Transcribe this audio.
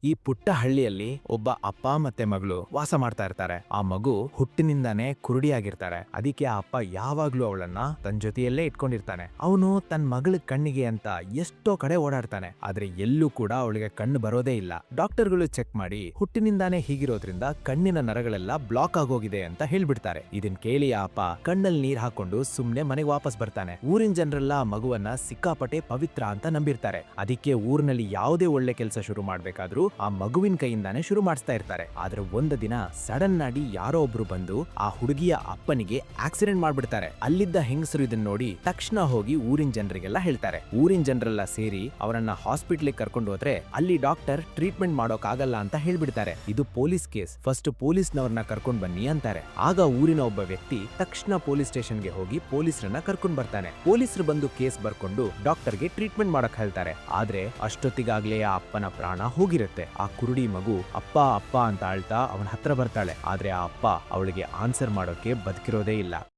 ಈ ಪುಟ್ಟ ಹಳ್ಳಿಯಲ್ಲಿ ಒಬ್ಬ ಅಪ್ಪ ಮತ್ತೆ ಮಗಳು ವಾಸ ಮಾಡ್ತಾ ಇರ್ತಾರೆ. ಆ ಮಗು ಹುಟ್ಟಿನಿಂದಾನೇ ಕುರುಡಿಯಾಗಿರ್ತಾರೆ. ಅದಕ್ಕೆ ಆ ಅಪ್ಪ ಯಾವಾಗ್ಲೂ ಅವಳನ್ನ ತನ್ನ ಜೊತೆಯಲ್ಲೇ ಇಟ್ಕೊಂಡಿರ್ತಾನೆ. ಅವನು ತನ್ನ ಮಗಳ ಕಣ್ಣಿಗೆ ಅಂತ ಎಷ್ಟೋ ಕಡೆ ಓಡಾಡ್ತಾನೆ, ಆದ್ರೆ ಎಲ್ಲೂ ಕೂಡ ಅವಳಿಗೆ ಕಣ್ಣು ಬರೋದೇ ಇಲ್ಲ. ಡಾಕ್ಟರ್ಗಳು ಚೆಕ್ ಮಾಡಿ ಹುಟ್ಟಿನಿಂದಾನೇ ಹೀಗಿರೋದ್ರಿಂದ ಕಣ್ಣಿನ ನರಗಳೆಲ್ಲ ಬ್ಲಾಕ್ ಆಗೋಗಿದೆ ಅಂತ ಹೇಳ್ಬಿಡ್ತಾರೆ. ಇದನ್ ಕೇಳಿ ಆ ಅಪ್ಪ ಕಣ್ಣಲ್ಲಿ ನೀರ್ ಹಾಕೊಂಡು ಸುಮ್ನೆ ಮನೆಗೆ ವಾಪಸ್ ಬರ್ತಾನೆ. ಊರಿನ ಜನರೆಲ್ಲ ಆ ಮಗುವನ್ನ ಸಿಕ್ಕಾಪಟ್ಟೆ ಪವಿತ್ರ ಅಂತ ನಂಬಿರ್ತಾರೆ. ಅದಕ್ಕೆ ಊರಿನಲ್ಲಿ ಯಾವುದೇ ಒಳ್ಳೆ ಕೆಲಸ ಶುರು ಮಾಡ್ಬೇಕಾದ್ರೂ ಆ ಮಗುವಿನ ಕೈಯಿಂದಾನೇ ಶುರು ಮಾಡಿಸ್ತಾ ಇರ್ತಾರೆ. ಆದ್ರೆ ಒಂದು ದಿನ ಸಡನ್ ಆಗಿ ಯಾರೋ ಒಬ್ರು ಬಂದು ಆ ಹುಡುಗಿಯ ಅಪ್ಪನಿಗೆ ಆಕ್ಸಿಡೆಂಟ್ ಮಾಡ್ಬಿಡ್ತಾರೆ. ಅಲ್ಲಿದ್ದ ಹೆಂಗಸರು ಇದನ್ನ ನೋಡಿ ತಕ್ಷಣ ಹೋಗಿ ಊರಿನ ಜನರಿಗೆಲ್ಲ ಹೇಳ್ತಾರೆ. ಊರಿನ ಜನರೆಲ್ಲ ಸೇರಿ ಅವರನ್ನ ಹಾಸ್ಪಿಟ್ಲಿಗೆ ಕರ್ಕೊಂಡು ಹೋದ್ರೆ ಅಲ್ಲಿ ಡಾಕ್ಟರ್ ಟ್ರೀಟ್ಮೆಂಟ್ ಮಾಡೋಕ್ ಆಗಲ್ಲ ಅಂತ ಹೇಳ್ಬಿಡ್ತಾರೆ. ಇದು ಪೊಲೀಸ್ ಕೇಸ್, ಫಸ್ಟ್ ಪೊಲೀಸ್ನವ್ರನ್ನ ಕರ್ಕೊಂಡ್ ಬನ್ನಿ ಅಂತಾರೆ. ಆಗ ಊರಿನ ಒಬ್ಬ ವ್ಯಕ್ತಿ ತಕ್ಷಣ ಪೊಲೀಸ್ ಸ್ಟೇಷನ್ಗೆ ಹೋಗಿ ಪೊಲೀಸರನ್ನ ಕರ್ಕೊಂಡ್ ಬರ್ತಾನೆ. ಪೊಲೀಸರು ಬಂದು ಕೇಸ್ ಬರ್ಕೊಂಡು ಡಾಕ್ಟರ್ಗೆ ಟ್ರೀಟ್ಮೆಂಟ್ ಮಾಡಕ್ ಹೇಳ್ತಾರೆ. ಆದ್ರೆ ಅಷ್ಟೊತ್ತಿಗಾಗ್ಲೇ ಆ ಅಪ್ಪನ ಪ್ರಾಣ ಹೋಗಿರುತ್ತೆ. ಆ ಕುರುಡಿ ಮಗು ಅಪ್ಪ ಅಪ್ಪ ಅಂತ ಅಳ್ತಾ ಅವನ ಹತ್ರ ಬರ್ತಾಳೆ. ಆದ್ರೆ ಆ ಅಪ್ಪ ಅವಳಿಗೆ ಆನ್ಸರ್ ಮಾಡೋಕೆ ಬದುಕಿರೋದೇ ಇಲ್ಲ.